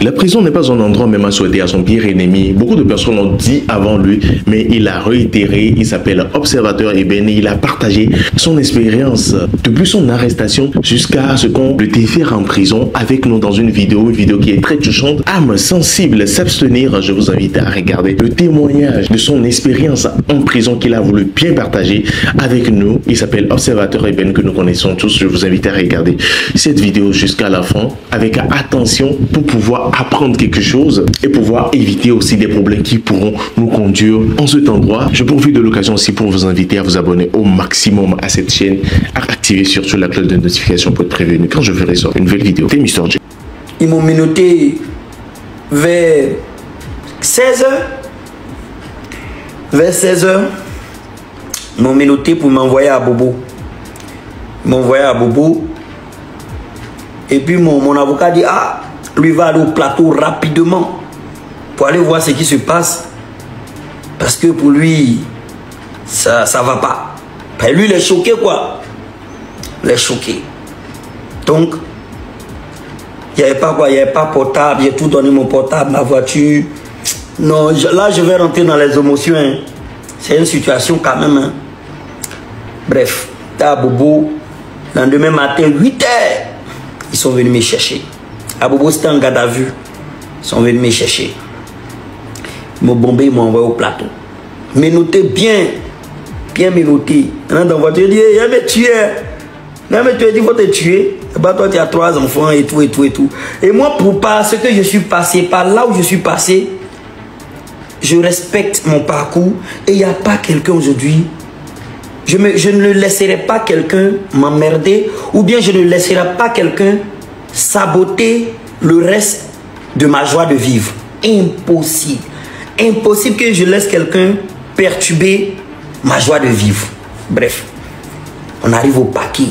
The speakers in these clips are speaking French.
La prison n'est pas un endroit même à souhaiter à son pire ennemi. Beaucoup de personnes l'ont dit avant lui, mais il a réitéré. Il s'appelle Observateur Eben et il a partagé son expérience depuis son arrestation jusqu'à ce qu'on le défère en prison avec nous dans une vidéo qui est très touchante. Âme sensible, s'abstenir. Je vous invite à regarder le témoignage de son expérience en prison qu'il a voulu bien partager avec nous. Il s'appelle Observateur Eben que nous connaissons tous. Je vous invite à regarder cette vidéo jusqu'à la fin avec attention pour pouvoir apprendre quelque chose et pouvoir éviter aussi des problèmes qui pourront nous conduire en cet endroit. Je profite de l'occasion aussi pour vous inviter à vous abonner au maximum à cette chaîne, à activer surtout la cloche de notification pour être prévenu quand je ferai sortir une nouvelle vidéo. C'est Mr. J. Ils m'ont menotté vers 16h. Vers 16h, ils m'ont menotté pour m'envoyer à Bobo. Ils m'ont envoyé à Bobo. Et puis mon avocat dit, ah, lui va aller au plateau rapidement pour aller voir ce qui se passe. Parce que pour lui, ça va pas. Et lui, il est choqué, quoi. Il est choqué. Donc, il n'y avait pas quoi, il n'y avait pas portable. J'ai tout donné, mon portable, ma voiture. Non, là, je vais rentrer dans les émotions. Hein. C'est une situation quand même. Hein. Bref, à Bobo, le lendemain matin, 8h. Ils sont venus me chercher. À Bobo, c'était un garde à vue. Ils sont venus me chercher. Ils m'ont bombé, ils m'ont envoyé au plateau. Mais notez bien. Bien me noter. Dans la voiture, il dit, il me tuer. Non, mais tu as dit, il faut te tuer. Bah, toi, tu as 3 enfants et tout, et tout, et tout. Et moi, pour pas ce que je suis passé, par là où je suis passé, je respecte mon parcours. Et il n'y a pas quelqu'un aujourd'hui. Je ne laisserai pas quelqu'un m'emmerder ou bien je ne laisserai pas quelqu'un saboter le reste de ma joie de vivre. Impossible. Impossible que je laisse quelqu'un perturber ma joie de vivre. Bref, on arrive au parquet.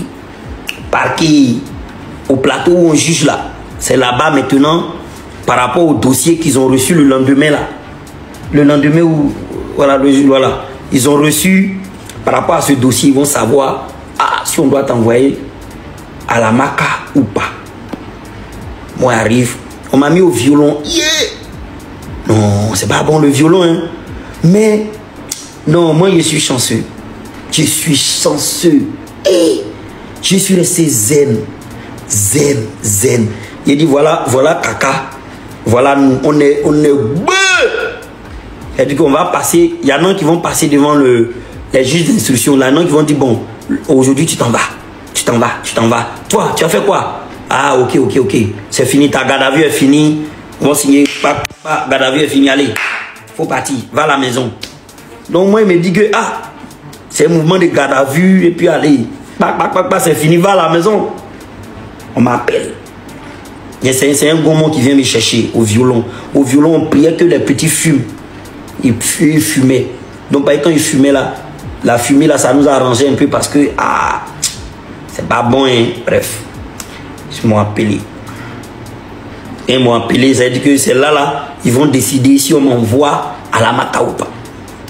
Parquet, au plateau où on juge là. C'est là-bas maintenant par rapport au dossier qu'ils ont reçu le lendemain là. Le lendemain où, voilà, ils ont reçu. Par rapport à ce dossier, ils vont savoir si on doit t'envoyer à la maca ou pas. Moi, j'arrive, on m'a mis au violon. Yeah! Non, c'est pas bon le violon. Hein. Mais, non, moi, je suis chanceux. Je suis chanceux. Et je suis resté zen. Zen, zen. Il dit, voilà caca. Voilà, nous, on est bleu. Il dit qu'on va passer, il y en a qui vont passer devant les juges d'instruction, là, non, qui vont dire, bon, aujourd'hui, tu t'en vas. Tu t'en vas, tu t'en vas. Toi, tu as fait quoi? Ah, ok. C'est fini, ta garde à vue est finie. On va signer, garde à vue est finie, allez. Faut partir, va à la maison. Donc, moi, il me dit que, c'est un mouvement de garde à vue, et puis allez, c'est fini, va à la maison. On m'appelle. C'est un gourmand qui vient me chercher au violon. Au violon, on priait que les petits fument. Ils fumaient. Donc, quand ils fumaient là, la fumée là, ça nous a arrangé un peu parce que, c'est pas bon, hein. Bref, ils m'ont appelé. Ils m'ont appelé, ça veut dire que c'est là, ils vont décider si on m'envoie à la maca ou pas.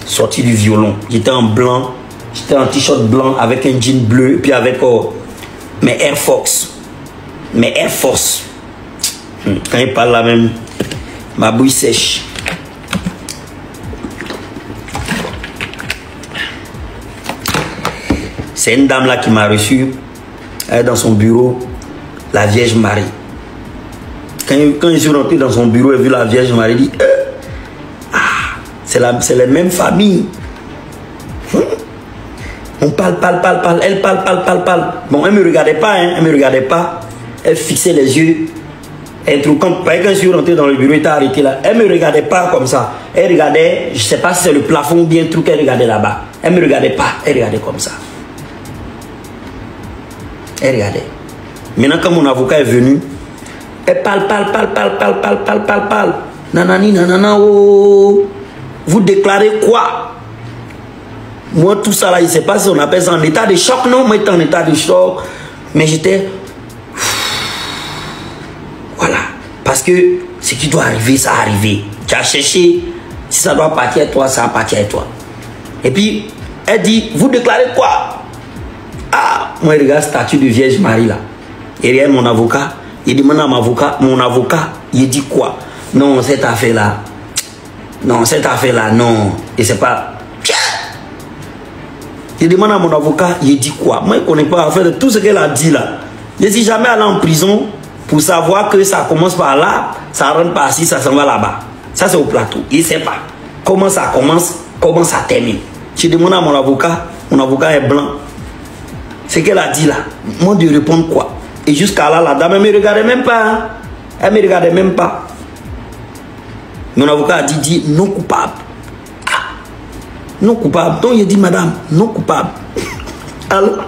Sorti du violon. J'étais en blanc, j'étais en t-shirt blanc avec un jean bleu, et puis avec mes Air Force. Mes Air Force. Quand ils parlent là même, ma bouille sèche. C'est une dame là qui m'a reçu. Elle est dans son bureau, la Vierge Marie. Quand je suis rentré dans son bureau et vu la Vierge Marie, dit c'est la même famille. On parle. Elle parle. Bon, elle ne me regardait pas, hein. Elle me regardait pas. Elle fixait les yeux. Quand je suis rentré dans le bureau, elle était arrêtée là. Elle ne me regardait pas comme ça. Elle regardait, je ne sais pas si c'est le plafond ou bien un truc qu'elle regardait là-bas. Elle ne me regardait pas. Elle regardait comme ça. Elle regardait. Maintenant, quand mon avocat est venu, elle parle. Nanani, nanana, oh. Vous déclarez quoi? Moi, tout ça là, je ne sais pas si on appelle ça en état de choc, non? Moi, j'étais en état de choc. Mais j'étais... Voilà. Parce que ce qui doit arriver, ça a arrivé. Tu as cherché. Si ça doit partir à toi, ça va partir à toi. Et puis, elle dit, vous déclarez quoi? Moi, je regarde le statut de Vierge Marie là. Et derrière mon avocat, Il demande à mon avocat, il dit quoi? Non, cette affaire-là. Non, cette affaire-là, non. Et c'est pas... Il demande à mon avocat, il dit quoi? Moi, je ne connais pas l'affaire de tout ce qu'elle a dit là. Je ne suis jamais allé en prison pour savoir que ça commence par là, ça rentre par ici, ça s'en va là-bas. Ça, c'est au plateau. Il ne sait pas comment ça commence, comment ça termine. Je demande à mon avocat est blanc. Ce qu'elle a dit là, moi, de répondre quoi? Et jusqu'à là, la dame, elle ne me regardait même pas. Hein? Elle ne me regardait même pas. Mon avocat a dit non coupable. Ah, non coupable. Donc, il dit, madame, non coupable. Alors,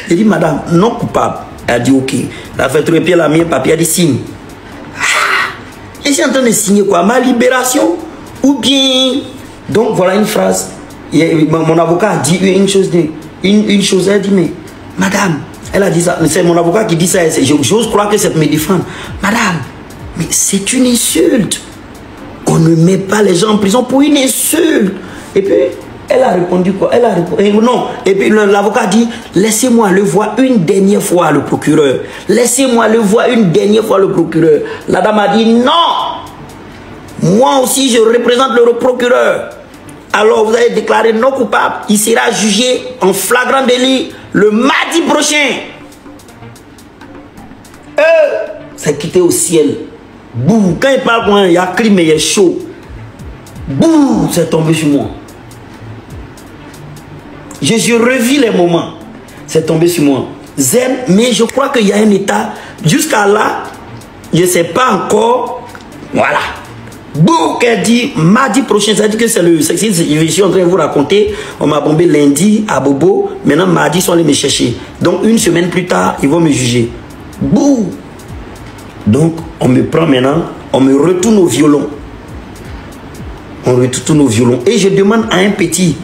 il dit, madame, non coupable. Elle a dit, ok. Elle a fait trois pieds, la mienne, papier, elle a dit, signe. Ah, je suis en train de signer quoi? Ma libération? Ou bien... Donc, voilà une phrase. Mon avocat a dit une chose. Une chose, elle a dit, mais, madame, elle a dit ça. C'est mon avocat qui dit ça. J'ose croire que c'est pour me défendre. Madame, mais c'est une insulte. On ne met pas les gens en prison pour une insulte. Et puis, elle a répondu quoi? Elle a répondu, non. Et puis, l'avocat dit, laissez-moi le voir une dernière fois, le procureur. Laissez-moi le voir une dernière fois, le procureur. La dame a dit, non. Moi aussi, je représente le procureur. Alors, vous allez déclarer non coupable. Il sera jugé en flagrant délit le mardi prochain. C'est quitté au ciel. Bouh, quand il parle, il y a crime, mais il est chaud. Bouh, c'est tombé sur moi. Je revis les moments. C'est tombé sur moi. Zen, mais je crois qu'il y a un état. Jusqu'à là, je ne sais pas encore. Voilà. Bouh, qu'elle dit mardi prochain. Ça veut dire que c'est le. Je suis en train de vous raconter. On m'a bombé lundi à Bobo. Maintenant, mardi, ils sont allés me chercher. Donc, une semaine plus tard, ils vont me juger. Bouh. Donc, on me prend maintenant, on me retourne au violon. On retourne au violon. Et je demande à un petit,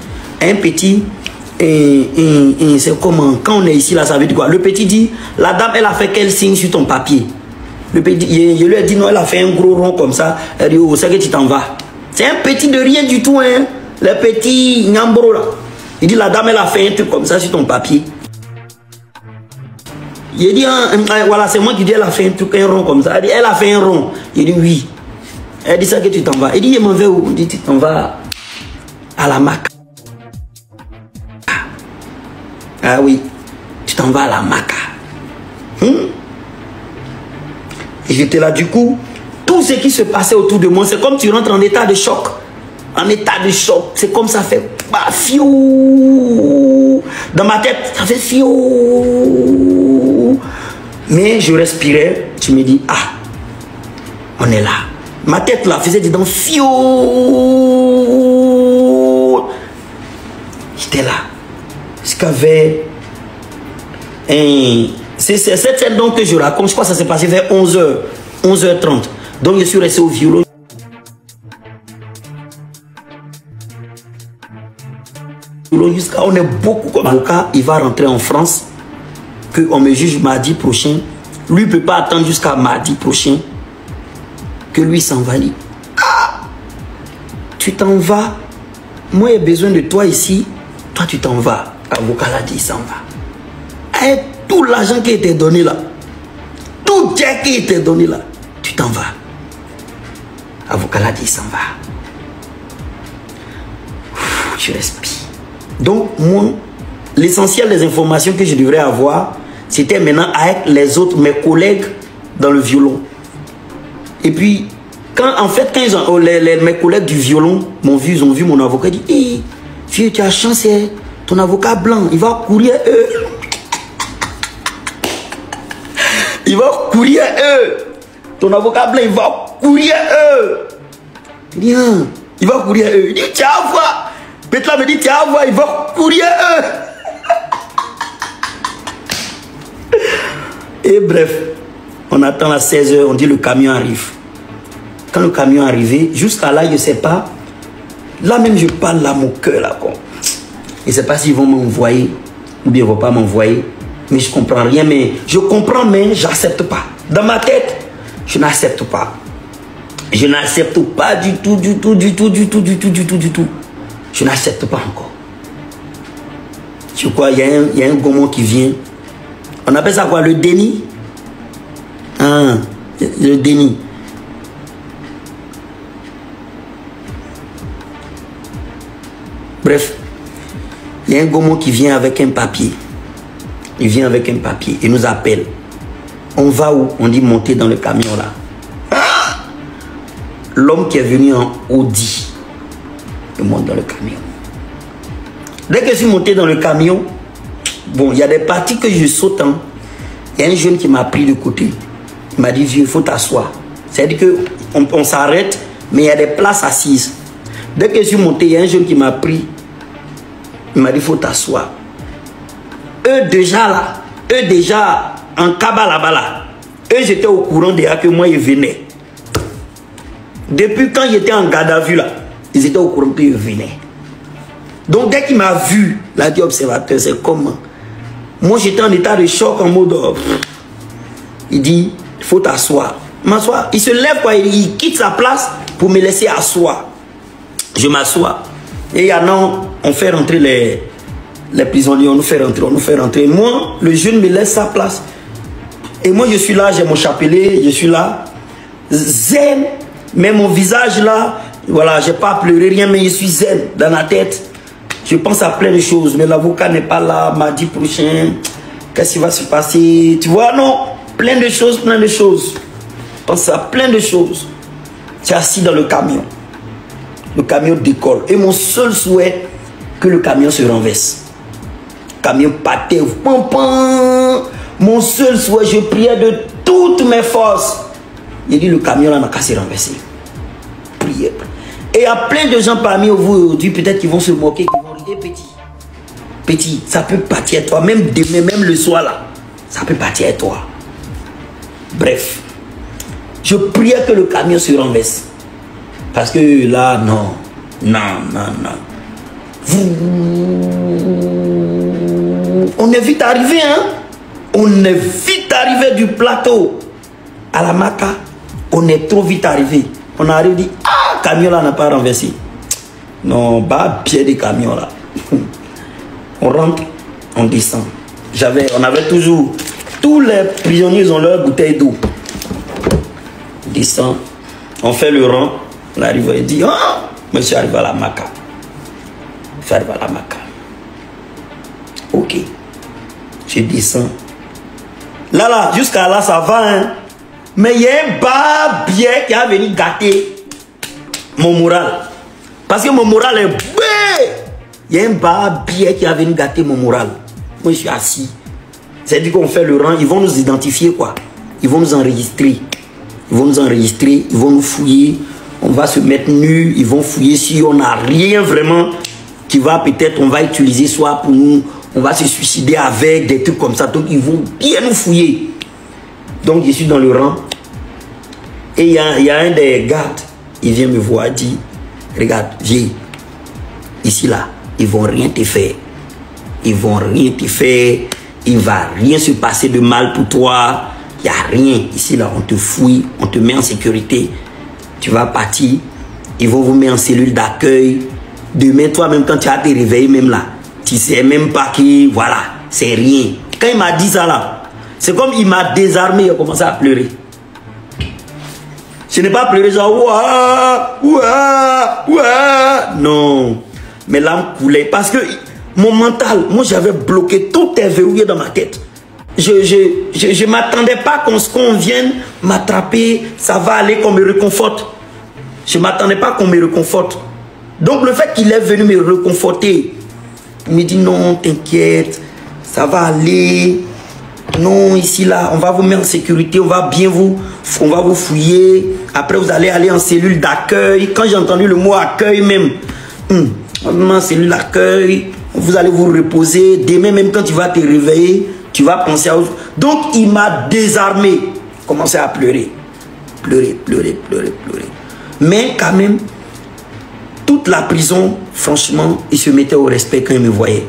c'est comment, quand on est ici, là, ça veut dire quoi? Le petit dit, la dame, elle a fait quel signe sur ton papier? Le petit, je lui ai dit, non, elle a fait un gros rond comme ça. Elle dit, oh, c'est que tu t'en vas. C'est un petit de rien du tout, hein. Le petit Nyambro, là. Il dit, la dame, elle a fait un truc comme ça sur ton papier. Il dit, voilà, c'est moi qui dis, elle a fait un truc, un rond comme ça. Elle dit, elle a fait un rond. Il dit, oui. Elle dit ça que tu t'en vas. Il dit, je m'en vais où? Il dit, tu t'en vas à la Maca. Ah oui, tu t'en vas à la Maca. Et j'étais là, du coup, tout ce qui se passait autour de moi, c'est comme tu rentres en état de choc. En état de choc. C'est comme ça fait, bah, fiou. Dans ma tête, ça fait fiou. Mais je respirais, je me dis, ah, on est là. Ma tête là faisait des dents fiou. J'étais là. Jusqu'à vers c'est cette scène donc que je raconte, je crois que ça s'est passé vers 11h, 11h30. Donc je suis resté au violon. Jusqu'à on est beaucoup comme avocat, il va rentrer en France. Qu'on me juge mardi prochain. Lui ne peut pas attendre jusqu'à mardi prochain que lui s'en va. Ah, tu t'en vas. Moi, j'ai besoin de toi ici. Toi, tu t'en vas. L'avocat l'a dit, il s'en va. Et tout l'argent qui était donné là, tout Dieu qui était donné là, tu t'en vas. L'avocat l'a dit, il s'en va. Je respire. Donc, moi, l'essentiel des informations que je devrais avoir, c'était maintenant avec les autres, mes collègues dans le violon. Et puis, quand ils ont, mes collègues du violon m'ont vu, ils ont vu mon avocat, ils disent, hey, vieux, tu as chance, ton avocat blanc, il va courir eux. Il va courir eux. Ton avocat blanc, il va courir eux. Il dit, hein, il va courir eux. Il dit, tiens, voir. Petla me dit, tiens, voir, il va courir eux. Et bref, on attend à 16h, on dit le camion arrive. Quand le camion est arrivé, jusqu'à là, je ne sais pas. Là même, je parle là, mon cœur là. Quoi. Je ne sais pas s'ils vont m'envoyer ou bien ils ne vont pas m'envoyer. Mais je ne comprends rien. Mais je comprends, mais je n'accepte pas. Dans ma tête, je n'accepte pas. Je n'accepte pas du tout, du tout, du tout, du tout, du tout, du tout, du tout. Je n'accepte pas encore. Je crois qu'il y a un gourmand qui vient. On appelle ça quoi? Le déni? Hein? Hein, le déni. Bref, il y a un gourmand qui vient avec un papier. Il vient avec un papier. Il nous appelle. On va où? On dit monter dans le camion là. Ah! L'homme qui est venu en Audi. Il monte dans le camion. Dès que je suis monté dans le camion, bon, il y a des parties que je saute. Hein. Il y a un jeune qui m'a pris de côté. Il m'a dit, vieux, il faut t'asseoir. C'est-à-dire qu'on s'arrête, mais il y a des places assises. Dès que je suis monté, il y a un jeune qui m'a pris. Il m'a dit, il faut t'asseoir. Eux déjà, en cabas là-bas, là, eux, j'étais au courant déjà que moi, ils venaient. Depuis quand j'étais en garde à vue, là, ils étaient au courant qu'ils venaient. Donc, dès qu'il m'a vu, il a dit, observateur, c'est comment? Moi, j'étais en état de choc, en mode... Il dit, il faut t'asseoir. M'asseoir. Il se lève, quoi, il quitte sa place pour me laisser asseoir. Je m'assois. Et non, on fait rentrer les prisonniers, on nous fait rentrer. Moi, le jeune me laisse sa place. Et moi, je suis là, j'ai mon chapelet, je suis là. Zen, mais mon visage là, voilà, j'ai pas pleuré, rien, mais je suis zen dans la tête. Je pense à plein de choses, mais l'avocat n'est pas là, mardi prochain. Qu'est-ce qui va se passer? Tu vois, non? Plein de choses, plein de choses. Je pense à plein de choses. Tu es assis dans le camion. Le camion décolle. Et mon seul souhait, que le camion se renverse. Le camion pâtait. Mon seul souhait, je priais de toutes mes forces. Il dit, le camion là n'a qu'à se renverser. Priez. Et il y a plein de gens parmi vous aujourd'hui, peut-être qui vont se moquer, qui vont dire, petit. Petit, ça peut partir à toi. Même demain, même le soir là, ça peut partir à toi. Bref. Je priais que le camion se renverse. Parce que là, non. On est vite arrivé, hein. On est vite arrivé du plateau à la Maca. On est trop vite arrivé. On arrive dit, ah, camion là n'a pas renversé. Non, bas pied des camions là. On rentre, on descend. On avait toujours, tous les prisonniers ont leur bouteille d'eau. On descend, on fait le rang. On arrive et dit, ah, monsieur arrive à la Maca. Je suis arrivé à la Maca. Ok. Je descends. Là, jusqu'à là, ça va, hein. Mais il y a un barbier qui a venu gâter mon moral. Parce que mon moral est... Il y a un barbier qui a venu gâter mon moral. Moi, je suis assis. C'est-à-dire qu'on fait le rang, ils vont nous identifier, quoi. Ils vont nous enregistrer. Ils vont nous fouiller. On va se mettre nus, ils vont fouiller si on n'a rien vraiment qui va peut-être, on va utiliser soit pour nous, on va se suicider avec des trucs comme ça. Donc ils vont bien nous fouiller. Donc je suis dans le rang. Et il y a un des gardes, il vient me voir, dit, regarde, viens, ici là, ils vont rien te faire. Ils vont rien te faire. Il ne va rien se passer de mal pour toi. Il n'y a rien. Ici là, on te fouille, on te met en sécurité. Tu vas partir, ils vont vous mettre en cellule d'accueil. Demain, toi-même, quand tu vas te réveiller, même là, tu ne sais même pas que, voilà, c'est rien. Quand il m'a dit ça là, c'est comme il m'a désarmé, il a commencé à pleurer. Je n'ai pas pleuré genre, ouah, ouah, ouah. Non, mes larmes coulaient parce que mon mental, moi j'avais bloqué, tout est verrouillé dans ma tête. Je ne m'attendais pas qu'on vienne m'attraper, ça va aller, qu'on me réconforte. Je ne m'attendais pas qu'on me réconforte. Donc le fait qu'il est venu me réconforter, il me dit non, t'inquiète, ça va aller. Non, ici, là, on va vous mettre en sécurité, on va vous fouiller. Après, vous allez aller en cellule d'accueil. Quand j'ai entendu le mot accueil même, en cellule d'accueil, vous allez vous reposer. Demain, même quand tu vas te réveiller, tu vas penser à... Donc, il m'a désarmé. Commencé à pleurer. Pleurer. Mais quand même, toute la prison, franchement, il se mettait au respect quand il me voyait.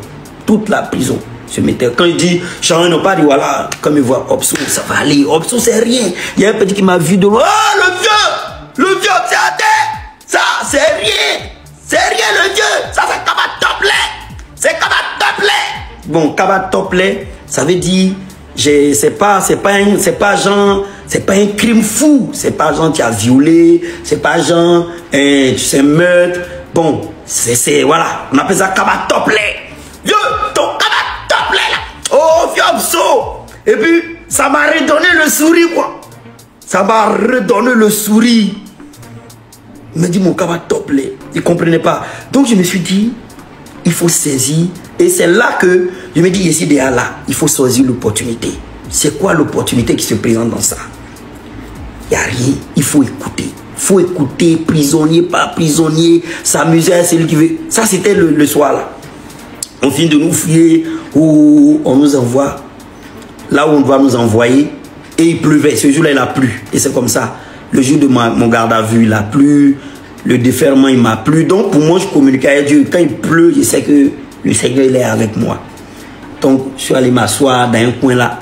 Toute la prison se mettait. Quand il dit, Jean n'a pas dit, voilà, quand il me voit Opso, ça va aller. Opso, c'est rien. Il y a un petit qui m'a vu de loin. Oh, le vieux, c'est à terre. Ça, c'est rien. C'est rien, le vieux. Ça, c'est Kaba Toplet. C'est Kaba Toplet. Bon, Kaba Toplet, ça veut dire, c'est pas Jean C'est pas un crime fou. C'est pas genre tu as violé. C'est pas genre tu sais meurtre. Bon, c'est voilà. On appelle ça kabatople. Yo, ton kabatople là. Oh, fiabso. Et puis, ça m'a redonné le sourire quoi. Ça m'a redonné le sourire. Il me dit mon kabatople. Il comprenait pas. Donc je me suis dit, il faut saisir. Et c'est là que je me dis, ici derrière là, il faut saisir l'opportunité. C'est quoi l'opportunité qui se présente dans ça? Il n'y a rien, il faut écouter. Il faut écouter, prisonnier par prisonnier, s'amuser à celui qui veut. Ça, c'était le soir là. On finit de nous fouiller, où on nous envoie, là où on doit nous envoyer. Et il pleuvait, ce jour-là, il a plu. Et c'est comme ça. Le jour de mon garde à vue, il a plu. Le déferment, il m'a plu. Donc, pour moi, je communique avec Dieu. Quand il pleut, je sais que le Seigneur, il est avec moi. Donc, je suis allé m'asseoir dans un coin là.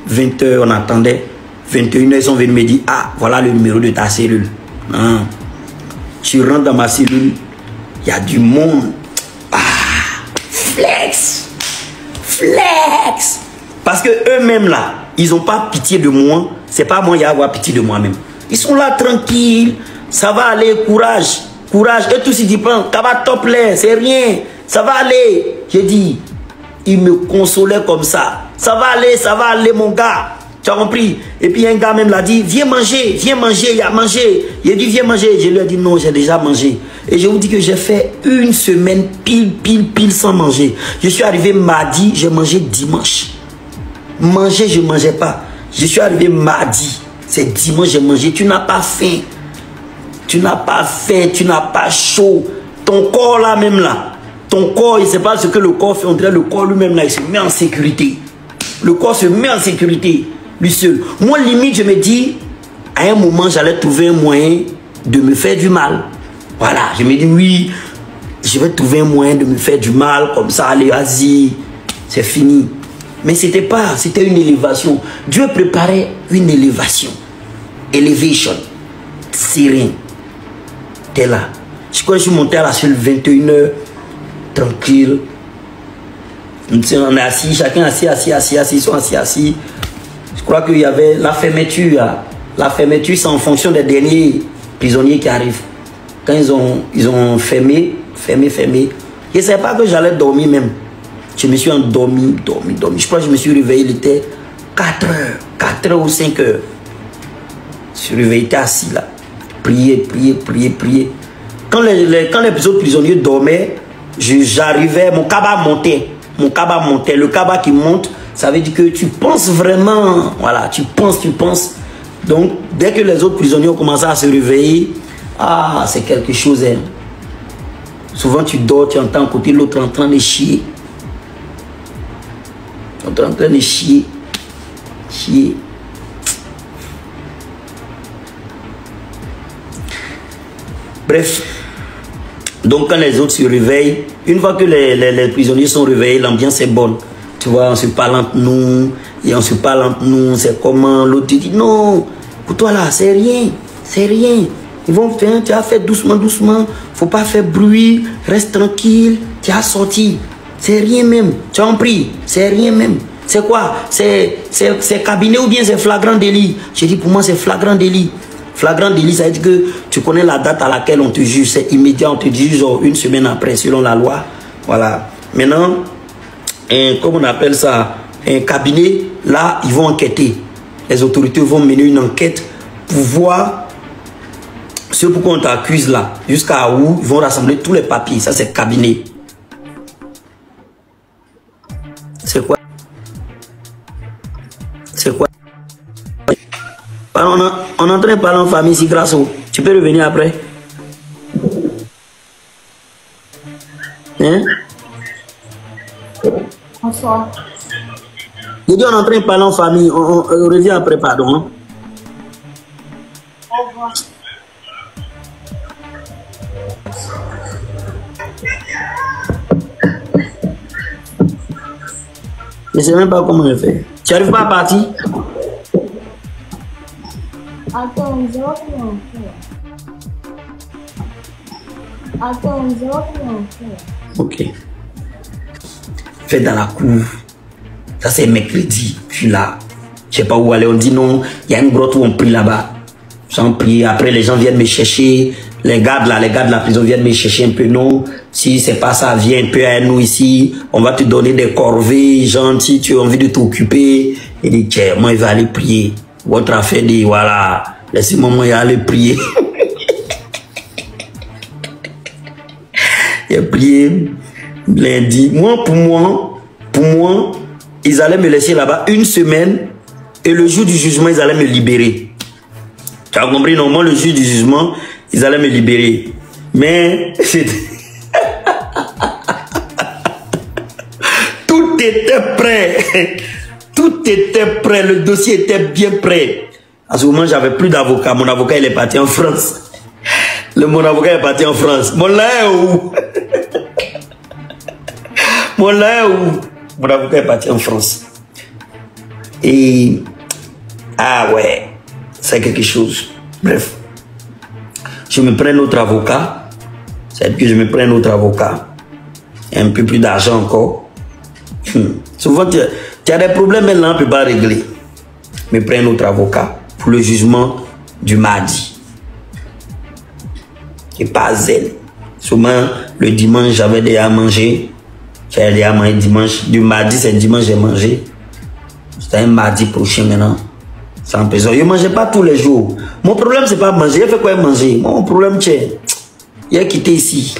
20 h, on attendait. 21 h, ils sont venus me dire, ah, voilà le numéro de ta cellule. Hein. Tu rentres dans ma cellule, il y a du monde. Ah, flex. Flex. Parce que eux-mêmes là, ils n'ont pas pitié de moi. C'est pas moi qui vais avoir pitié de moi-même. Ils sont là tranquilles. Ça va aller, courage. Courage. Et tout ce qu'ils pensent, ça va top l'air, c'est rien. Ça va aller. J'ai dit, ils me consolaient comme ça. Ça va aller mon gars. Tu as compris? Et puis un gars même l'a dit, viens manger, il a mangé. Il a dit, viens manger. Je lui ai dit, non, j'ai déjà mangé. Et je vous dis que j'ai fait une semaine pile sans manger. Je suis arrivé mardi, j'ai mangé dimanche. Manger, je ne mangeais pas. Je suis arrivé mardi. C'est dimanche, j'ai mangé. Tu n'as pas faim. Tu n'as pas faim, tu n'as pas chaud. Ton corps là même là. Ton corps, il ne sait pas ce que le corps fait. On dirait le corps lui-même là, il se met en sécurité. Le corps se met en sécurité, lui seul. Moi, limite, je me dis, à un moment, j'allais trouver un moyen de me faire du mal. Voilà, je me dis, oui, je vais trouver un moyen de me faire du mal, comme ça, allez, vas-y, c'est fini. Mais c'était pas, c'était une élévation. Dieu préparait une élévation. Elevation. C'est rien. T'es là. Je crois que je suis monté à la seule 21 h, tranquille. On est assis, chacun assis, ils sont assis. Je crois qu'il y avait la fermeture. La fermeture, c'est en fonction des derniers prisonniers qui arrivent. Quand ils ont fermé. Je ne savais pas que j'allais dormir même. Je me suis endormi. Je crois que je me suis réveillé, il était 4 h ou 5 h. Je suis réveillé, j'étais assis là. Prier. Quand les autres prisonniers dormaient, j'arrivais, mon cabas montait. Le cabas qui monte, ça veut dire que tu penses vraiment. Voilà, tu penses. Donc, dès que les autres prisonniers ont commencé à se réveiller, ah, c'est quelque chose. Hein. Souvent, tu dors, tu entends à côté l'autre en train de chier. Chier. Bref. Donc, quand les autres se réveillent, une fois que les prisonniers sont réveillés, l'ambiance est bonne. Tu vois, on se parle entre nous, c'est comment. L'autre dit, non, pour toi là, c'est rien. Ils vont faire, tu as fait doucement. Faut pas faire bruit, reste tranquille, tu as sorti. C'est rien même. Tu as compris? C'est rien même. C'est quoi? C'est cabinet ou bien c'est flagrant délit? J'ai dit, pour moi, c'est flagrant délit. Flagrant délit, ça veut dire que tu connais la date à laquelle on te juge. C'est immédiat, on te juge genre une semaine après, selon la loi. Voilà. Maintenant, comme on appelle ça, un cabinet, là, ils vont enquêter. Les autorités vont mener une enquête pour voir ce pourquoi on t'accuse là. Jusqu'à où ils vont rassembler tous les papiers. Ça, c'est cabinet. C'est quoi? On est en train de parler en famille ici, Grasso. Tu peux revenir après? Hein? Bonsoir. Je dis on est en train de parler en famille. On revient après, pardon. Au revoir. Je ne sais même pas comment je fais. Tu n'arrives pas à partir? Attends, on va Ok. Fais dans la cour. Ça c'est mercredi. Je suis là. Je sais pas où aller. On dit non, il y a une grotte où on prie là-bas. Sans prier. Après, les gens viennent me chercher. Les gardes de la prison viennent me chercher un peu. Non, si c'est pas ça, viens un peu à nous ici. On va te donner des corvées. Genre, si tu as envie de t'occuper. Il dit, tiens, moi, il va aller prier. Votre affaire dit, voilà, laissez-moi, moi, il va aller prier. Il a prié lundi. Pour moi, ils allaient me laisser là-bas une semaine. Et le jour du jugement, ils allaient me libérer. Tu as compris, non? Moi, le jour du jugement, ils allaient me libérer. Mais tout était prêt. Tout était prêt. Le dossier était bien prêt. À ce moment, j'avais plus d'avocat. Mon avocat, il est parti en France. Mon avocat est parti en France. Mon avocat est parti en France. Et ah ouais, c'est quelque chose. Bref, je me prends un autre avocat. C'est que je me prends un autre avocat. Et un peu plus d'argent encore. Souvent, tu as des problèmes maintenant, on ne peut pas régler. Je me prends un autre avocat pour le jugement du mardi. Et pas zen. Souvent, le dimanche, j'avais déjà mangé. J'avais déjà mangé dimanche. Du mardi, c'est dimanche, j'ai mangé. C'était un mardi prochain maintenant. Sans besoin. Je ne mangeais pas tous les jours. Mon problème, c'est pas manger. J'ai fait quoi manger? Mon problème, c'est il a quitté ici.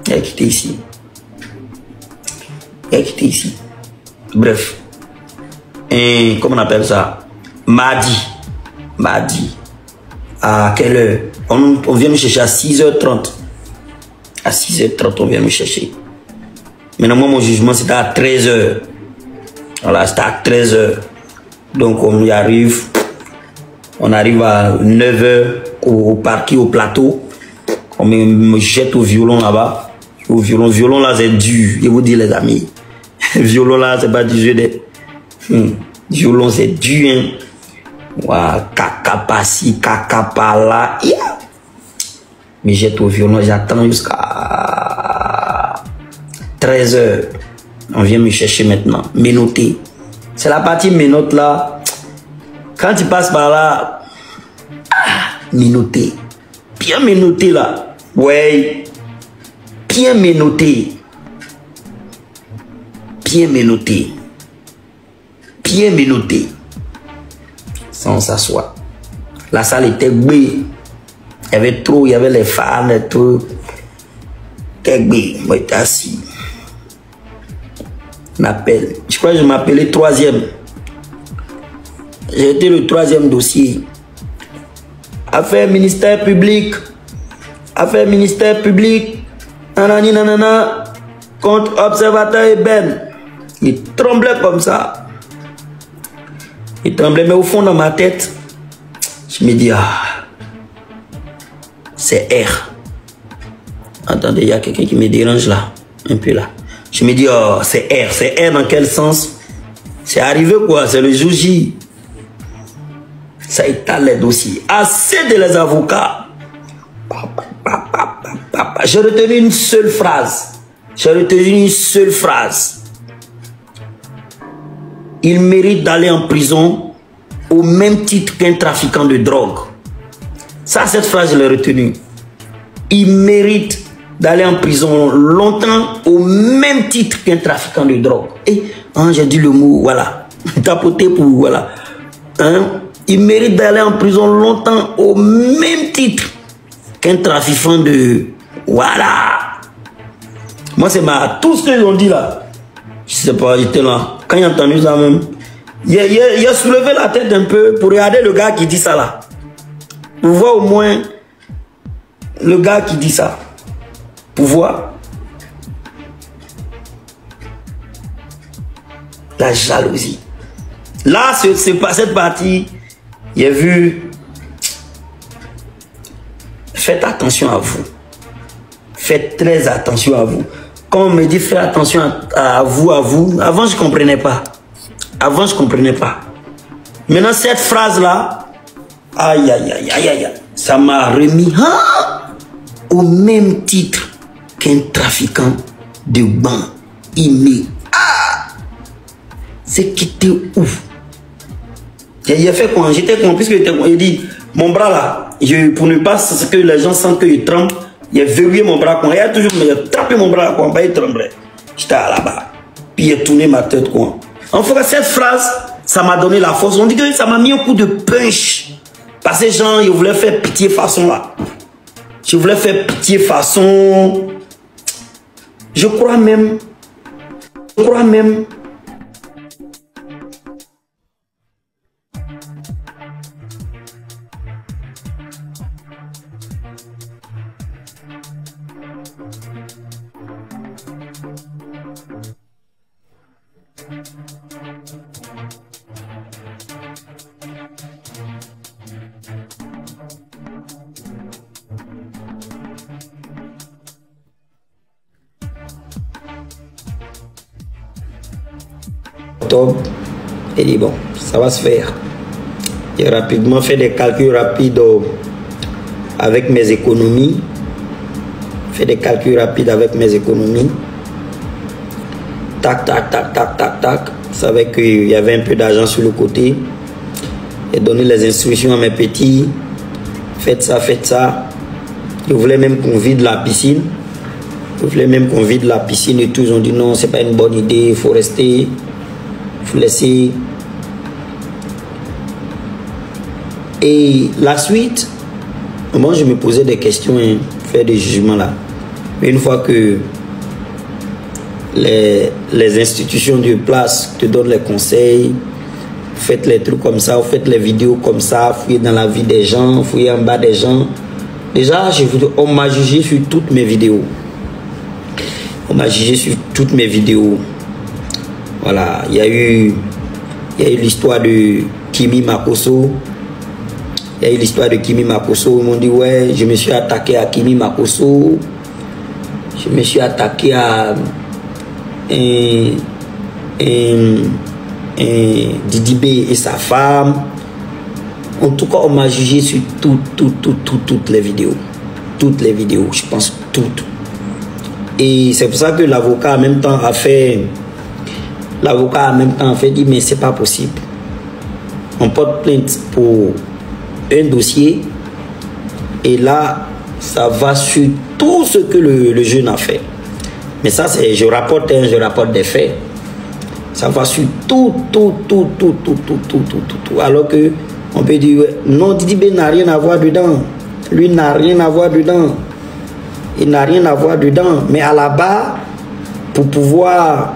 Il a quitté ici. Il a quitté ici. Bref. Et comment on appelle ça? Mardi. Mardi. À quelle heure? On vient me chercher à 6h30. À 6h30, on vient me chercher. Maintenant, moi, mon jugement, c'était à 13h. Voilà, c'était à 13h. Donc, on y arrive. On arrive à 9h au parquet, au plateau. On me jette au violon là-bas. Au violon. Violon là, c'est dur. Je vous dis, les amis. Violon là, c'est pas du jeu de. Violon, c'est dur. Hein. Wow, caca par-ci, caca par-là. Yeah. Me jette au violon. J'attends jusqu'à 13h. On vient me chercher maintenant. Ménoter. C'est la partie ménote là. Quand tu passes par là, ménoter. Bien ménoter là. Ouais. Bien ménoter. Bien ménoter. Bien ménoter. Sans s'asseoir. La salle était bée. Il y avait trop, il y avait les femmes et tout. C'était bée. Moi j'étais assis. M'appelle. Je crois que je m'appelais troisième. J'ai été le troisième dossier. Affaire ministère public. Affaire ministère public. Nanani nanana. Contre observateur Eben. Il tremblait comme ça. Il tremblait, mais au fond dans ma tête, je me dis, c'est R. Attendez, il y a quelqu'un qui me dérange là. Un peu là. Je me dis, oh, c'est R. C'est R dans quel sens? C'est arrivé quoi? C'est le jour J. Ça étale les dossiers. Assez de les avocats. J'ai retenu une seule phrase. J'ai retenu une seule phrase. Il mérite d'aller en prison au même titre qu'un trafiquant de drogue. Ça, cette phrase, je l'ai retenue. Il mérite d'aller en prison longtemps au même titre qu'un trafiquant de drogue. Et hein, j'ai dit le mot, voilà. Tapoter pour, voilà. Hein? Il mérite d'aller en prison longtemps au même titre qu'un trafiquant de... Voilà. Moi, c'est tout ce qu'ils ont dit là. Je sais pas, j'étais là. Quand j'ai entendu ça même, il a soulevé la tête un peu pour regarder le gars qui dit ça là. Pour voir au moins le gars qui dit ça. Pour voir la jalousie. Là, cette partie, j'ai vu. Faites attention à vous. Faites très attention à vous. Quand on me dit faites attention à vous, avant je ne comprenais pas. Avant je ne comprenais pas. Maintenant cette phrase-là, aïe aïe aïe aïe aïe, ça m'a remis au même titre qu'un trafiquant de banc. Il me... c'est quitté où? Il a fait quoi? J'étais con, puisque il dit, mon bras là, pour ne pas que les gens sentent qu'il tremble, il a verrouillé mon bras. Il a toujours tapé mon bras, quoi, il tremblait. J'étais là-bas. Puis il a tourné ma tête, quoi. En fait, cette phrase, ça m'a donné la force. On dit que ça m'a mis un coup de punch. Parce que les gens, ils voulaient faire pitié façon là. Je voulais faire pitié façon. Je crois même. Octobre, et dit bon, ça va se faire. J'ai rapidement fait des calculs rapides avec mes économies. Tac, tac, tac, tac, tac, tac. Je savais qu'il y avait un peu d'argent sur le côté. J'ai donné les instructions à mes petits. Faites ça, faites ça. Je voulais même qu'on vide la piscine. Et tout. Ils ont dit non, c'est pas une bonne idée, il faut rester. Il faut laisser. Et la suite, moi je me posais des questions, faire des jugements là. Mais une fois que les institutions de place te donnent les conseils, faites les trucs comme ça, faites les vidéos comme ça, fouillez dans la vie des gens, fouillez en bas des gens. Déjà, on m'a jugé sur toutes mes vidéos. Voilà, il y a eu l'histoire de Kimi Makosso. Ils m'ont dit, ouais, je me suis attaqué à Kimi Makosso. Je me suis attaqué à Didi B et sa femme. En tout cas, on m'a jugé sur toutes les vidéos. Toutes les vidéos, je pense toutes. Et c'est pour ça que l'avocat en même temps a fait... dit, mais c'est pas possible. On porte plainte pour un dossier et là, ça va sur tout ce que le jeune a fait. Mais ça, c'est, je rapporte des faits. Ça va sur tout. Alors que on peut dire, non, Didi B n'a rien à voir dedans. Lui n'a rien à voir dedans. Il n'a rien à voir dedans. Mais à la base, pour pouvoir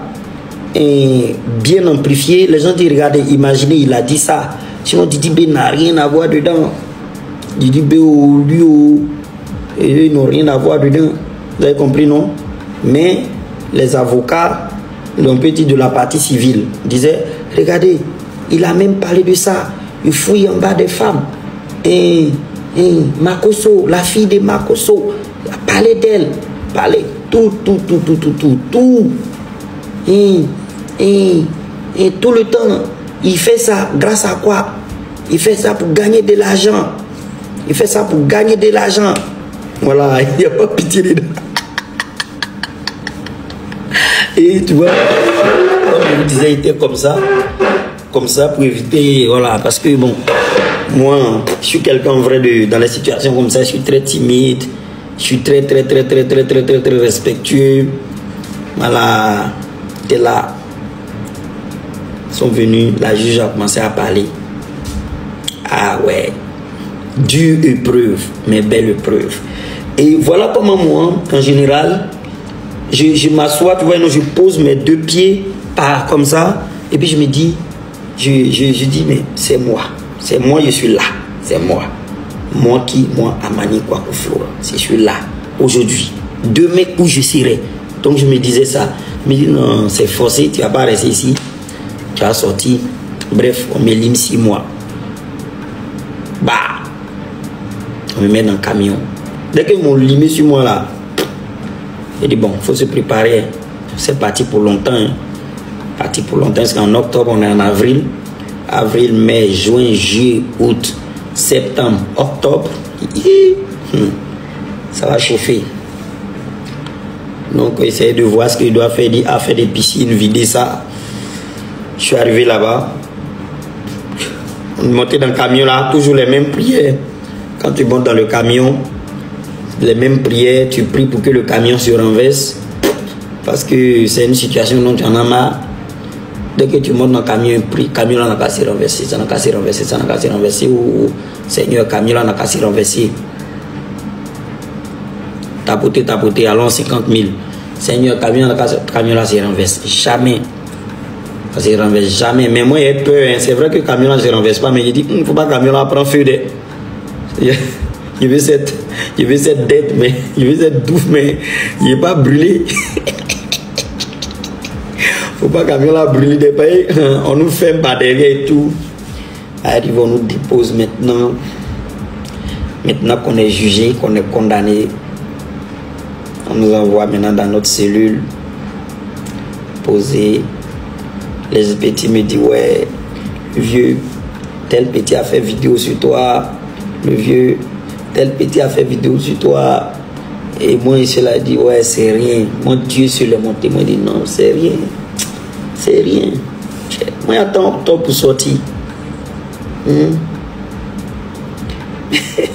bien amplifier, les gens disent, regardez, imaginez, il a dit ça. Sinon, Didi B n'a rien à voir dedans. Didi B ou lui, ils n'ont rien à voir dedans. Vous avez compris, non? Mais les avocats, on peut dire de la partie civile, disaient, regardez, il a même parlé de ça. Il fouille en bas des femmes. Et Makosso, la fille de Makosso, il a parlé d'elle. Parlé tout. Et tout le temps, il fait ça grâce à quoi? Il fait ça pour gagner de l'argent. Voilà, il n'y a pas pitié dedans. Et tu vois, comme je vous disais, il était comme ça pour éviter, voilà, parce que bon, moi, je suis quelqu'un vrai dans les situations comme ça, je suis très timide, je suis très respectueux. Voilà, t'es là. Ils sont venus, la juge a commencé à parler. Ah ouais, dure épreuve, mais belle épreuve. Et voilà comment moi, en général, je m'assois, tu vois, je pose mes deux pieds comme ça, et puis je me dis, je dis, mais c'est moi, je suis là, c'est moi. Moi, Amani Kwakouflo, je suis là, aujourd'hui. Demain, où je serai. Donc je me disais ça. Je me dis, non, c'est forcé, tu vas pas rester ici. Tu vas sortir. Bref, on me lime 6 mois. Bah, on me met dans le camion. Dès qu'ils m'ont limé sur moi là, j'ai dit bon, il faut se préparer. C'est parti pour longtemps. Parti pour longtemps, parce qu'en octobre, on est en avril. Avril, mai, juin, juillet, août, septembre, octobre. Ça va chauffer. Donc, essayez de voir ce qu'il doit faire. Il dit, faire des piscines, vider ça. Je suis arrivé là-bas. Monter dans le camion là, toujours les mêmes prières. Quand tu montes dans le camion, les mêmes prières, tu pries pour que le camion se renverse. Parce que c'est une situation dont tu en as marre. Dès que tu montes dans le camion, prie, le camion là n'a qu'à se renverser, ça n'a qu'à se renverser, ça n'a qu'à se renverser. Ou Seigneur, le camion là n'a qu'à se renverser. Tapoter, allons 50 000. Seigneur, le camion là se renverse. Jamais. Ça se renverse jamais. Mais moi, j'ai peur. Hein. C'est vrai que le camion là ne se renverse pas, mais je dis, il ne faut pas que le camion là prenne feu. Je veux cette dette, mais je veux cette bouffe, mais il n'est pas brûlé. Faut pas que le camion là brûle des pays. On nous fait par derrière et tout. Arrive, on nous dépose maintenant. Maintenant qu'on est jugé, qu'on est condamné, on nous envoie maintenant dans notre cellule. Poser. Les petits me disent, ouais, vieux, tel petit a fait vidéo sur toi. Le vieux, tel petit a fait vidéo sur toi. Et moi, il se l'a dit, ouais, c'est rien. Mon Dieu sur le monté, moi, dit, non, c'est rien. C'est rien. Moi, j'attends pour sortir.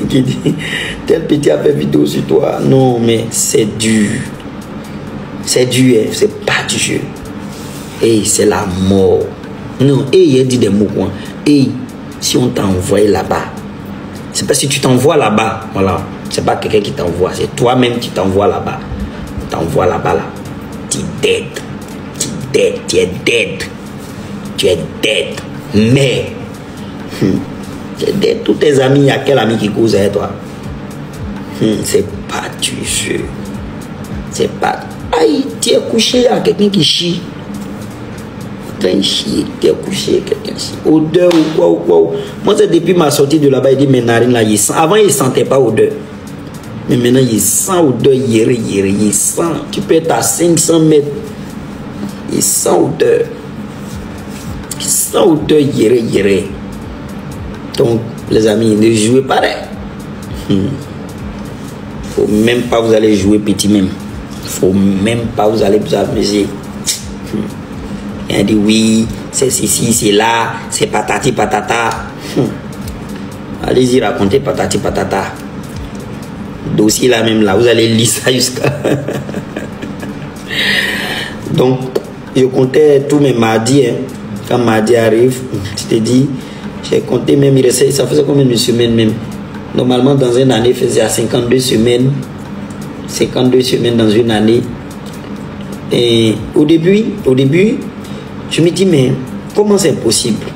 Qui dit, tel petit a fait vidéo sur toi. Non, mais c'est dur. C'est dur, hein. C'est pas du jeu. Et c'est la mort. Non, et il a dit des mots quoi. Et si on t'a envoyé là-bas, c'est pas si tu t'envoies là-bas, voilà. C'est pas quelqu'un qui t'envoie, c'est toi-même qui t'envoie là-bas. T'envoies là-bas là. Tu es dead. Tu es dead. Mais tu es dead. Tous tes amis, il y a quel ami qui cause avec toi? C'est pas du jeu. C'est pas. Aïe, tu es couché à quelqu'un qui chie. Chier, tu es couché, quelqu'un chie. Odeur ou quoi. Moi, c'est depuis ma sortie de là-bas, il dit mes narines là, il sent. Avant, il ne sentait pas odeur. Mais maintenant, il sent odeur, il sent. Tu peux être à 500 mètres. Il sent odeur. Il sent odeur, Donc, les amis, ne jouez pas. Faut même pas vous allez jouer petit même. Faut même pas vous allez vous amuser. Il dit oui, c'est ceci, c'est là, c'est patati patata. Allez-y raconter patati patata. Dossier là même là, vous allez lire ça jusqu'à. Donc, je comptais tous mes mardis. Hein. Quand mardi arrive, je te dis, j'ai compté même, il restait, ça faisait combien de semaines même? Normalement, dans une année, il faisait 52 semaines. 52 semaines dans une année. Et au début, je me dis, mais comment c'est possible?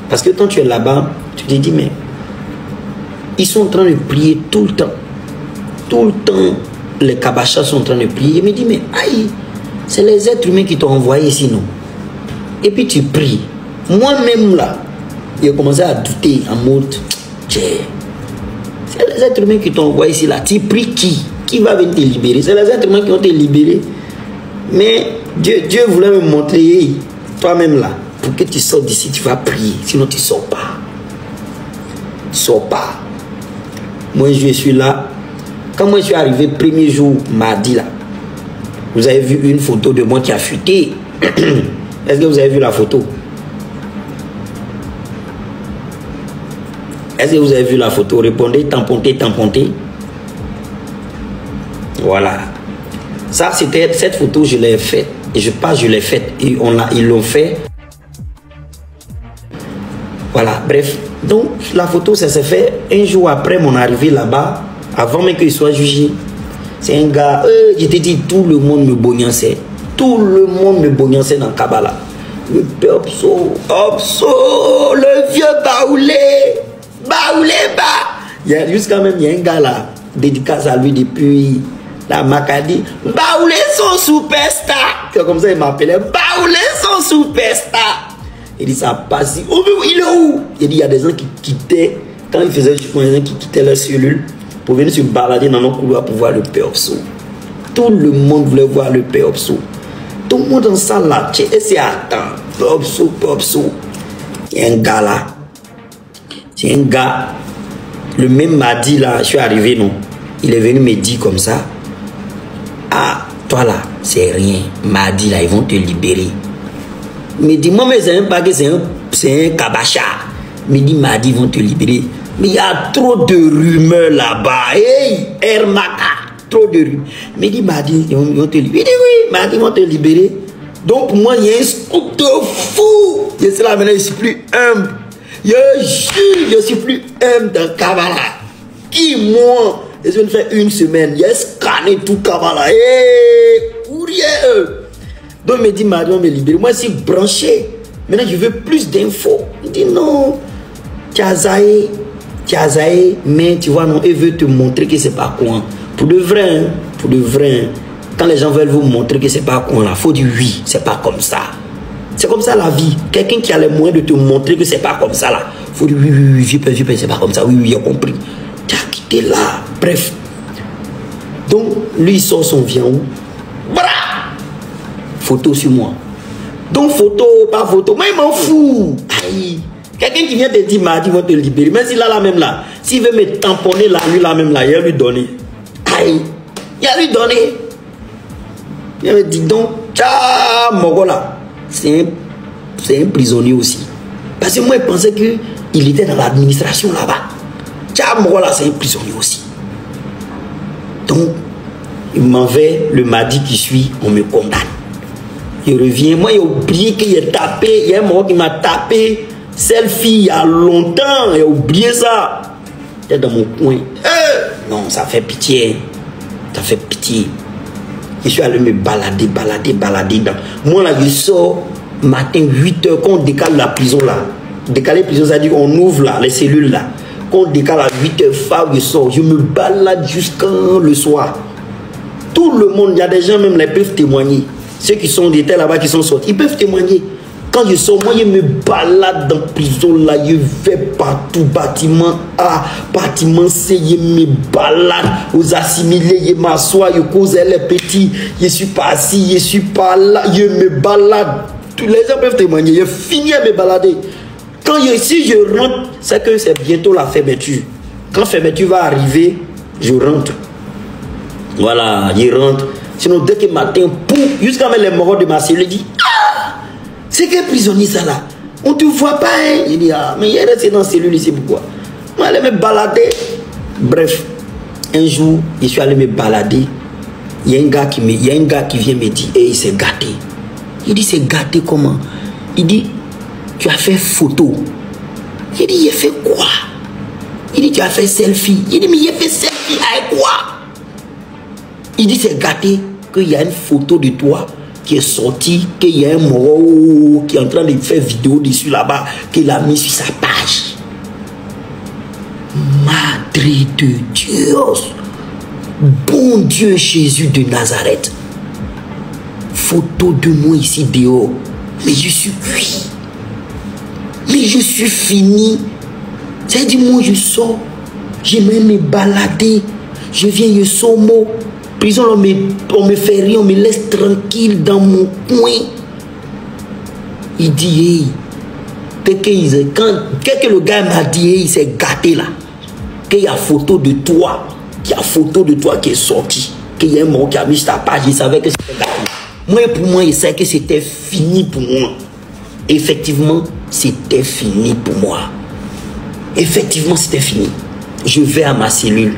Parce que quand tu es là-bas, tu te dis, mais ils sont en train de prier tout le temps. Tout le temps, les kabachas sont en train de prier. Je me dis, mais aïe, c'est les êtres humains qui t'ont envoyé ici, non? Et puis tu pries. Moi-même, là, j'ai commencé à douter en mode, c'est les êtres humains qui t'ont envoyé ici, là. Tu pries qui? Qui va venir te libérer? C'est les êtres humains qui vont te libérer. Mais Dieu voulait me montrer, toi-même là, pour que tu sortes d'ici, tu vas prier. Sinon, tu ne sors pas. Tu ne sors pas. Moi, je suis là. Quand moi, je suis arrivé, premier jour, mardi là, vous avez vu une photo de moi qui a fuité. Est-ce que vous avez vu la photo? Est-ce que vous avez vu la photo? Répondez, tampontez. Voilà. Ça, c'était cette photo, je l'ai faite. Et je pense que je l'ai faite. Et ils l'ont fait. Voilà, bref. Donc, la photo, ça s'est fait un jour après mon arrivée là-bas, avant même qu'il soit jugé. C'est un gars, je te dis, tout le monde me bognassait. Tout le monde me bognassait dans Kabbalah. Le père Obso, le vieux Baoulé, jusqu'à même, il y a un gars là, dédicace à lui depuis la Macadie. Baoulé son superstar. Comme ça, il m'appelait Baoulé son superstar. Il dit, ça passe. Oh, mais il est où? Il dit, il y a des gens qui quittaient, quand ils faisaient du coup, il y a des gens qui quittaient leur cellule pour venir se balader dans nos couloirs pour voir le père Obso. Tout le monde voulait voir le père Obso. Tout le monde dans ça là, et c'est attends, père Obso. Il y a un gars là. C'est un gars, le même mardi là, je suis arrivé, non? Il est venu me dire comme ça. Ah, toi là, c'est rien. Mardi là, ils vont te libérer. Mais dis-moi, mais c'est un paquet, c'est un kabacha. me dit mardi, ils vont te libérer. Mais il y a trop de rumeurs là-bas. Hey, Hermaka, trop de rumeurs. Me dit mardi, ils vont te libérer. Il dit oui, mardi, ils vont te libérer. Donc pour moi, il y a un scoop de fou. Je suis là maintenant, je suis plus humble. Je jure, je suis plus humble dans Kavala. Qui, moi, je viens de faire une semaine, j'ai scanné tout Kavala. Pour rien. Donc il me dit, mardi, on va me libérer. Moi, je suis branché. Maintenant, je veux plus d'infos. Il dit non, tu as zaï, mais tu vois, non, il veut te montrer que c'est pas quoi. Pour de vrai, hein, pour de vrai. Hein. Quand les gens veulent vous montrer que c'est pas con là, faut dire oui, c'est pas comme ça. C'est comme ça la vie. Quelqu'un qui a les moyens de te montrer que c'est pas comme ça là, faut dire oui, oui, oui, j'ai c'est pas comme ça, oui, oui, j'ai compris. Tu as quitté là, bref. Donc, lui, il sort son viande. Bra! Photo sur moi. Donc, photo, pas photo, moi, il m'en fout. Aïe. Quelqu'un qui vient te dire, mardi, ils vont te libérer. Même s'il a la même là, s'il veut me tamponner la nuit là même là, il va lui donner. Aïe. Il va lui donner. Il me dit donc, tcha, Mogola, c'est un prisonnier aussi. Parce que moi, je pensais qu'il était dans l'administration là-bas. Tcha, Mogola, c'est un prisonnier aussi. Donc, il m'en va le mardi qui suit, on me condamne. Je reviens, moi, j'ai oublié qu'il a tapé, il y a un moment qui m'a tapé, selfie il y a longtemps, j'ai oublié ça. J'étais dans mon coin. Non, ça fait pitié. Ça fait pitié. Je suis allé me balader dans... Moi là, je sors matin 8h, quand on décale la prison là. Décaler la prison, ça veut dire qu'on ouvre là, les cellules là. Quand on décale à 8h, je sors. Je me balade jusqu'à le soir. Tout le monde, il y a des gens même là, ils peuvent témoigner. Ceux qui sont étaient là-bas, qui sont sortis, ils peuvent témoigner. Quand je sors, moi, je me balade dans la prison là, je vais partout, bâtiment A, bâtiment C, je me balade aux assimilés, je m'assois, je cause les petits, je suis pas assis, je suis pas là, je me balade. Tous les gens peuvent témoigner, je finis à me balader. Si je rentre, c'est que c'est bientôt la fermeture. Quand la fermeture va arriver, je rentre. Voilà, je rentre. Sinon, dès que matin, jusqu'à même les morts de ma cellule, dit c'est quel prisonnier ça là? On te voit pas, hein? Il dit, ah, mais il est resté dans la cellule ici, pourquoi? Moi, je allais me balader. Bref, un jour, je suis allé me balader. Il y a un gars qui vient me dire, hey, il s'est gâté. Il dit, c'est gâté comment? Il dit, tu as fait photo. Il dit, il a fait quoi? Il dit, tu as fait selfie. Il dit, mais il a fait selfie avec quoi? Il dit, c'est gâté qu'il y a une photo de toi qui est sorti, qu'il y a un moro qui est en train de faire vidéo dessus là-bas, qu'il a mis sur sa page. Madre de Dieu, bon Dieu Jésus de Nazareth, photo de moi ici dehors, mais je suis cuit, mais je suis fini. C'est-à-dire, moi je sors, j'aimerais me balader, je viens, je sors mot. Prison, on me fait rien, on me laisse tranquille dans mon coin. Il dit, hey, que le gars m'a dit, hey, il s'est gâté là. Qu'il y a photo de toi, qui est sorti, qu'il y a un mot qui a mis sur ta page, il savait que c'était gâté. Moi, pour moi, il savait que c'était fini pour moi. Effectivement, c'était fini pour moi. Effectivement, c'était fini. Je vais à ma cellule.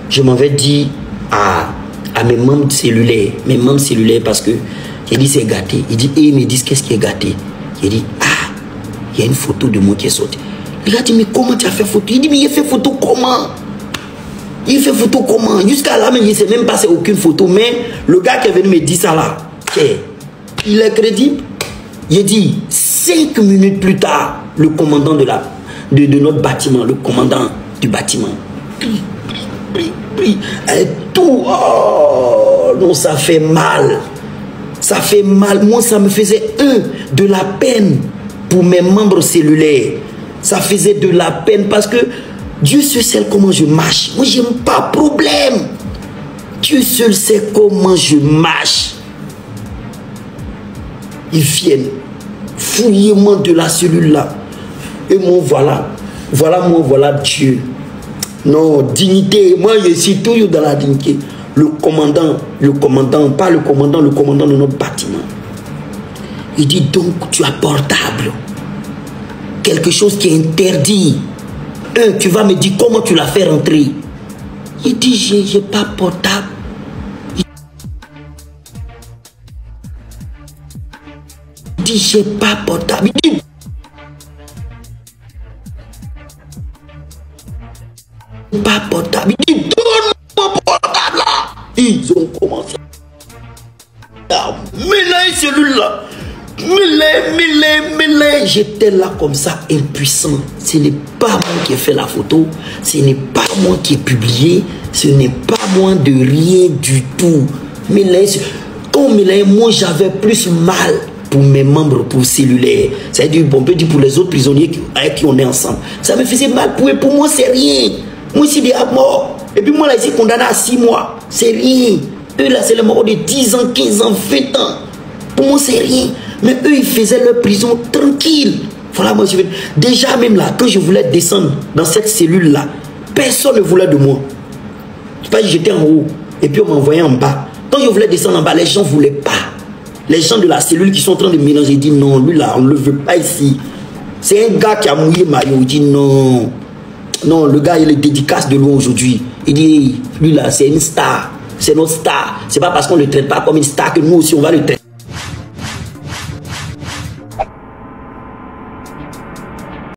Je m'en vais dire à mes membres cellulaires, parce que j'ai dit c'est gâté. Il dit, ils me disent qu'est-ce qui est gâté. J'ai dit, ah, il y a une photo de moi qui est sortie. Le gars dit, mais comment tu as fait photo? Il dit, mais il a fait photo comment? Il fait photo comment? Jusqu'à là, mais il ne s'est même passé aucune photo. Mais le gars qui est venu me dire ça là, il est crédible. J'ai dit, 5 minutes plus tard, le commandant de notre bâtiment, le commandant du bâtiment, et tout, oh, non, ça fait mal. Ça fait mal. Moi, ça me faisait de la peine pour mes membres cellulaires. Ça faisait de la peine parce que Dieu seul sait comment je marche. Moi, j'aime pas problème. Dieu seul sait comment je marche. Ils viennent, fouillez-moi de la cellule là. Et moi, voilà. Voilà Dieu. Non, dignité. Moi, je suis toujours dans la dignité. Le commandant de notre bâtiment. Il dit donc, tu as portable. quelque chose qui est interdit. Tu vas me dire comment tu l'as fait rentrer. Il dit, j'ai pas portable. Il dit, j'ai pas portable. Il dit, pas portable. Il dit, donne-moi portable là. Ils ont commencé à mêler celui-là. Mêler. J'étais là comme ça, impuissant. Ce n'est pas moi qui ai fait la photo. Ce n'est pas moi qui ai publié. Ce n'est pas moi de rien du tout. Quand mêler, moi j'avais plus mal pour mes membres, pour cellulaires. C'est-à-dire, on peut dire pour les autres prisonniers avec qui on est ensemble. Ça me faisait mal pour eux. Pour moi, c'est rien. Moi, ici, des à mort. Et puis moi, là, ici, condamné à 6 mois. C'est rien. Eux, là, c'est les morts de 10 ans, 15 ans, 20 ans. Pour moi, c'est rien. Mais eux, ils faisaient leur prison tranquille. Voilà, moi, je veux... Déjà, même là, quand je voulais descendre dans cette cellule-là, personne ne voulait de moi. Je sais pas, j'étais en haut. Et puis, on m'envoyait en bas. Quand je voulais descendre en bas, les gens ne voulaient pas. Les gens de la cellule qui sont en train de mélanger, ils disent non, lui là, on ne le veut pas ici. C'est un gars qui a mouillé maillot. Il dit non. Non, le gars, il est dédicace de loin aujourd'hui. Il dit, lui là, c'est une star. C'est notre star. C'est pas parce qu'on ne le traite pas comme une star que nous aussi, on va le traiter.